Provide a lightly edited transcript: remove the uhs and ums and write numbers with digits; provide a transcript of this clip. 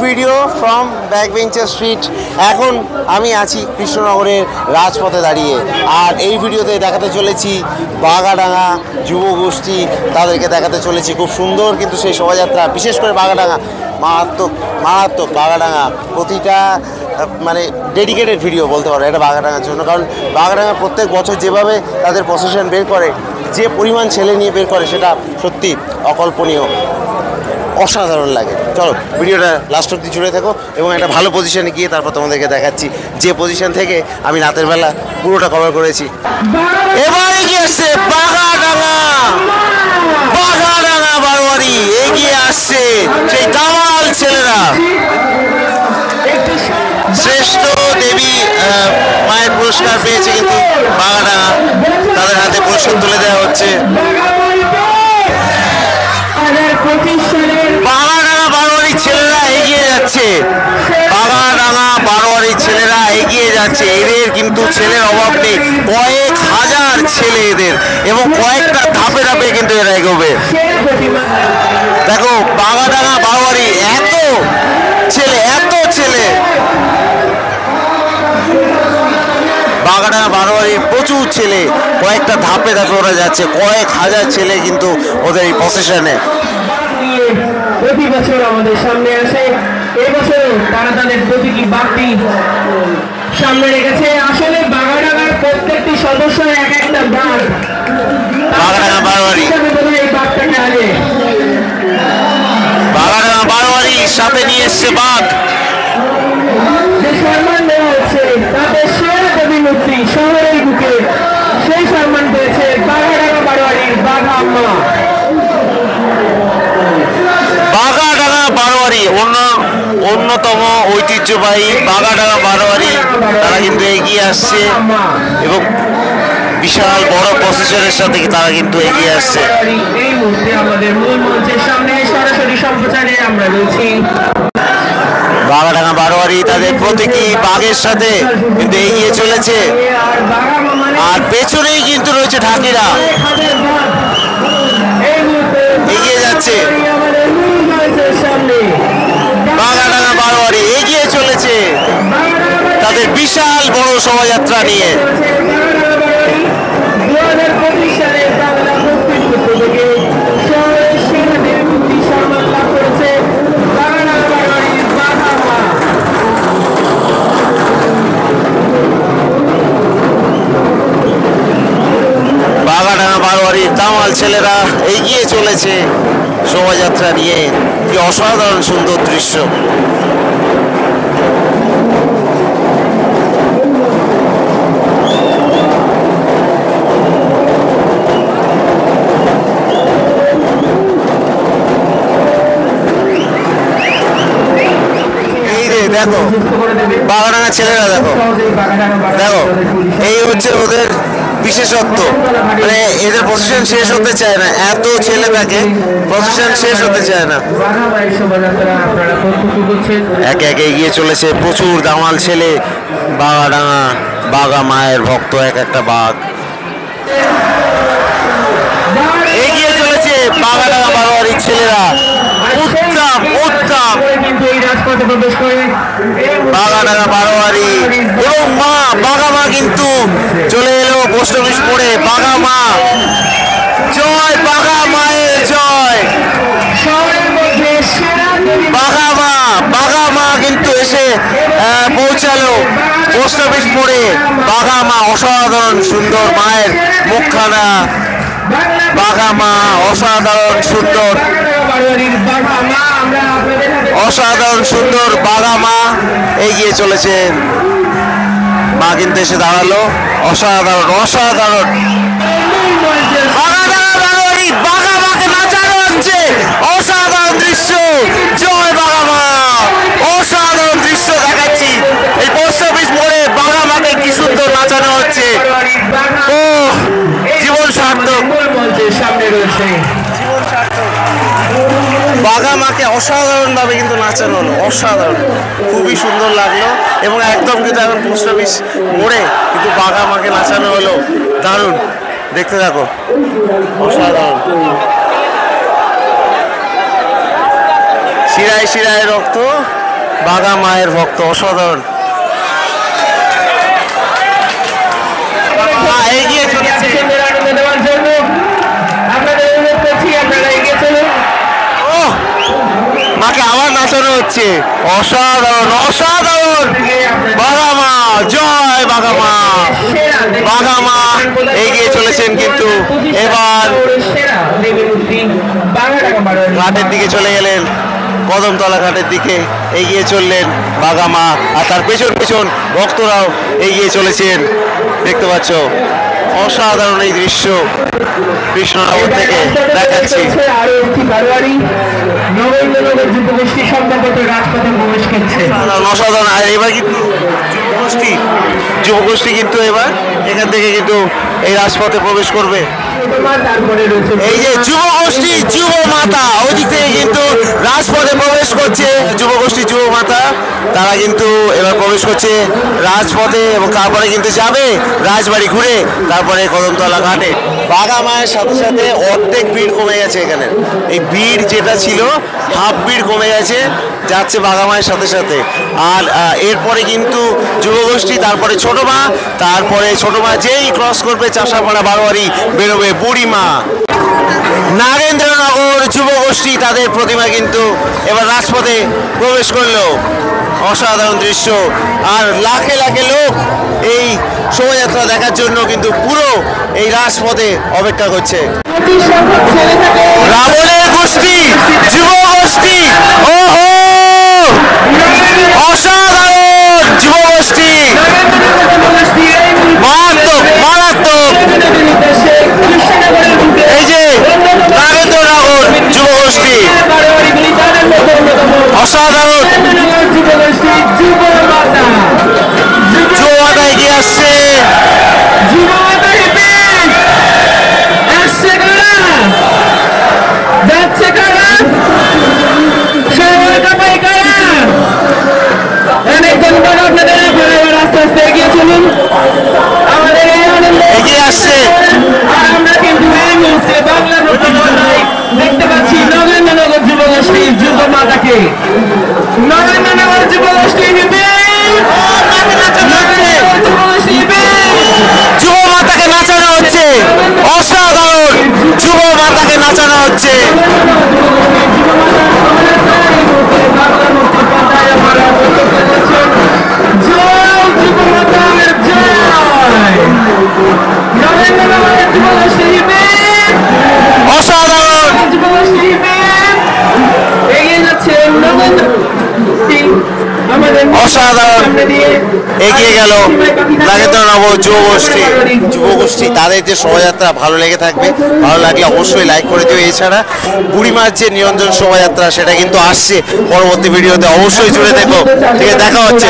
Video from backbencher street. এখন আমি আছি কৃষ্ণনগরের রাজপথে দাঁড়িয়ে, আর এই ভিডিওতে দেখাতে চলেছি বাঘাডাঙ্গা যুবগোষ্ঠী। তাদেরকে দেখাতে চলেছি খুব সুন্দর কিন্তু সেই শোভাযাত্রা, বিশেষ করে বাঘাডাঙ্গা মারাত্মক মারাত্মক। বাঘাডাঙ্গা প্রতিটা মানে ডেডিকেটেড ভিডিও বলতে পারো এটা বাঘাডাঙ্গার জন্য, কারণ বাঘাডাঙ্গা প্রত্যেক বছর যেভাবে তাদের প্রসেশন বের করে, যে পরিমাণ ছেলে নিয়ে বের করে, সেটা সত্যি অকল্পনীয়, অসাধারণ লাগে। চলো ভিডিওটা লাস্ট অব্দি জুড়ে থাকো এবং একটা ভালো পজিশনে গিয়ে তারপর তোমাদেরকে দেখাচ্ছি যে পজিশন থেকে আমি রাতের বেলা পুরোটা কভার করেছি। এবার এগিয়ে আসছে বাঘাডাঙ্গা, বাঘাডাঙ্গা বারোয়ারি এগিয়ে আসছে সেই দামাল ছেলেরা। শ্রেষ্ঠ দেবী মায়ের পুরস্কার পেয়েছে কিন্তু বাঘাডাঙ্গা, তাদের হাতে পুরস্কার তুলে দেওয়া হচ্ছে। বাঘাডাঙ্গা বারোয়ারির ছেলেরা এগিয়ে যাচ্ছে, বাঘাডাঙ্গা বারোয়ারির ছেলেরা এগিয়ে যাচ্ছে। এদের কিন্তু ছেলের অভাব নেই, কয়েক হাজার ছেলে এদের, এবং কয়েকটা ধাপে ধাপে কিন্তু এরা এগোবে। দেখো বাঘাডাঙ্গা বারোয়ারি এত ছেলে, এত ছেলে। বাঘাডাঙ্গা বারোয়ারির প্রচুর ছেলে, কয়েকটা ধাপে ধাপে ওরা যাচ্ছে, কয়েক হাজার ছেলে কিন্তু ওদের এই প্রসেশনে। প্রতি বছর আমাদের সামনে আসে, এবছর তারা তাদের প্রতীকী বাঘটি সামনে রেখেছে। আসলে বাঘাডাঙ্গার প্রত্যেকটি সদস্য এক একটা বাঘ, বাঘাডাঙ্গা বারোয়ারি এই বাঘটাকে আগে বাঘাডাঙ্গা বারোয়ারির সাথে নিয়ে এসছে বাঘ। যে সম্মান দেওয়া হচ্ছে তাদের সেরা দেবী মূর্তি শহরের বুকে, সেই সম্মান পেয়েছে বাঘাডাঙ্গা বারোয়ারির বাঘা আম্মা। বাঘাডাঙ্গা বারোয়ারি অন্যতম ঐতিহ্যবাহী বাঘাডাঙ্গা বারোয়ারি, তারা কিন্তু এগিয়ে আসছে এবং বিশাল বড় প্রসেসরের সাথে তারা কিন্তু এগিয়ে আসছে। এই মুহূর্তে আমাদের মূল মঞ্চের সামনে সরাসরি সম্প্রচারে আমরা রয়েছি। বাঘাডাঙ্গা বারোয়ারি তাদের প্রতীকী বাঘের সাথে কিন্তু এগিয়ে চলেছে, আর পেছনেই কিন্তু রয়েছে ঢাকিরা এগিয়ে যাচ্ছে। বাঘাডাঙ্গা বারোয়ারি এগিয়ে চলেছে তাদের বিশাল বড় শোভাযাত্রা নিয়ে। বাঘাডাঙ্গা বারোয়ারির দামাল ছেলেরা এগিয়ে চলেছে শোভাযাত্রা নিয়ে। কি অসাধারণ সুন্দর দৃশ্য। এই রে দেখো বাঘাডাঙ্গা ছেলেরা, দেখো দেখো এই হচ্ছে ওদের বিশেষত্ব, মানে এদের প্রসেশন শেষ হতে চায় না, এত ছেলে থাকে প্রসেশন শেষ হতে চায় না। একে একে এগিয়ে চলেছে প্রচুর দামাল ছেলে। বাঘাডাঙ্গা বাঘা মায়ের ভক্ত এক একটা বাঘ এগিয়ে চলেছে। বাঘাডাঙ্গা বারোয়ারির ছেলেরা উত্তাপ উত্তাপ। বাঘাডাঙ্গা বারোয়ারি এবং মা বাঘা মা কিন্তু চলে এলো পোস্ট অফিস পড়ে। বাঘা মা জয়, বাঘা মায়ের জয়। বাঘা মা, বাঘা মা কিন্তু এসে পৌঁছালো পোস্ট অফিস পড়ে। বাঘা মা অসাধারণ সুন্দর মায়ের মুখখানা, বাঘা মা অসাধারণ সুন্দর, অসাধারণ সুন্দর বাঘা মা এগিয়ে চলেছেন। মা কিন্তু এসে দাঁড়ালো, অসাধারণ অসাধারণ। বাঘা মাকে নাচানো হচ্ছে, অসাধারণ দৃশ্য। জয় বাঘা মা, অসাধারণ দৃশ্য দেখাচ্ছি এই পোস্ট অফিস মোড়ে। বাঘা মাকে কি সুন্দর নাচানো হচ্ছে, ও জীবন সার্থক। বাঘা মাকে অসাধারণভাবে কিন্তু নাচানো হলো, অসাধারণ, খুবই সুন্দর লাগলো। এবং একদম কিন্তু এখন পোস্ট অফিস মোড়ে কিন্তু বাঘা মাকে নাচানো হলো, দারুণ। দেখতে থাকো, অসাধারণ। শিরায় শিরায় রক্ত, বাঘা মায়ের ভক্ত, অসাধারণ। এগিয়ে চলেছে আনন্দ দেওয়ার জন্য আপনাদের অনুরোধ করছি আপনারা এগিয়ে চলুন। মাকে আবার নাচানো হচ্ছে, অসাধারণ অসাধারণ। বাঘা মা জয়, বাঘা মা, বাঘা মা এগিয়ে চলেছেন কিন্তু এবার ঘাটের দিকে চলে গেলেন, কদমতলা ঘাটের দিকে এগিয়ে চললেন বাঘা মা, আর তার পেছন পেছন ভক্তরাও এগিয়ে চলেছেন। দেখতে পাচ্ছ অসাধারণ এই দৃশ্য কৃষ্ণনগর থেকে দেখাচ্ছি। আরো একটি বারোয়ারি নগেন্দ্রনগর যুবগোষ্ঠী সম্ভবত রাজপথে প্রবেশ করছে। অসাধারণ। আর এবার কিন্তু যুবগোষ্ঠী কিন্তু এবার এখান থেকে কিন্তু এই রাজপথে প্রবেশ করবে। এই যে যুবগোষ্ঠী যুব মাতা ওইদিক থেকে কিন্তু রাজপথে প্রবেশ করছে, যুবগোষ্ঠী যুব মাতা তারা কিন্তু এবার প্রবেশ করছে রাজপথে এবং তারপরে কিন্তু যাবে রাজবাড়ি ঘুরে তারপরে কদমতলা ঘাটে। বাঘা মায়ের সাথে সাথে অর্ধেক ভিড় কমে গেছে এখানে, এই ভিড় যেটা ছিল হাফ ভিড় কমে গেছে, যাচ্ছে বাঘা মায়ের সাথে সাথে। আর এরপরে কিন্তু যুবগোষ্ঠী, তারপরে ছোট মা, তারপরে ছোট মা যেই ক্রস করবে চাষাপাড়া বারোয়ারি বেরোবে বুড়িমা। নাগেন্দ্রনগর যুবগোষ্ঠী তাদের প্রতিমা কিন্তু এবার রাজপথে প্রবেশ করলো, অসাধারণ দৃশ্য। আর লাখে লাখে লোক এই শোভাযাত্রা দেখার জন্য কিন্তু পুরো এই রাজপথে অপেক্ষা করছে। রাবণের গোষ্ঠী যুবগোষ্ঠী, ওহো অসাধারণ যুবগোষ্ঠী, মারাত্মক মারাত্মক। এই যে নাগেন্দ্রনগর যুবগোষ্ঠী অসাধারণ, যুব মাতা এগিয়ে আসছে। এগিয়ে আসছে আমরা কিন্তু এই মুহূর্তে বাংলা দেখতে পাচ্ছি নগেন্দ্রনগর যুবগোষ্ঠী যুব মাতাকে। নগেন্দ্রনগর যুবগোষ্ঠী যুব মাতাকে নাচানো হচ্ছে, অসাধারণ যুব মাতাকে নাচানো হচ্ছে। অসাধারণ অসাধারণ এগিয়ে গেল নাগেন্দ্রনগর যুবগোষ্ঠী। যুবগোষ্ঠী তাদের যে শোভাযাত্রা ভালো লেগে থাকবে, ভালো লাগলে অবশ্যই লাইক করে দিও। এছাড়া বুড়িমার যে নিরঞ্জন শোভাযাত্রা সেটা কিন্তু আসছে পরবর্তী ভিডিওতে, অবশ্যই জুড়ে দেখো। ঠিক আছে, দেখা হচ্ছে।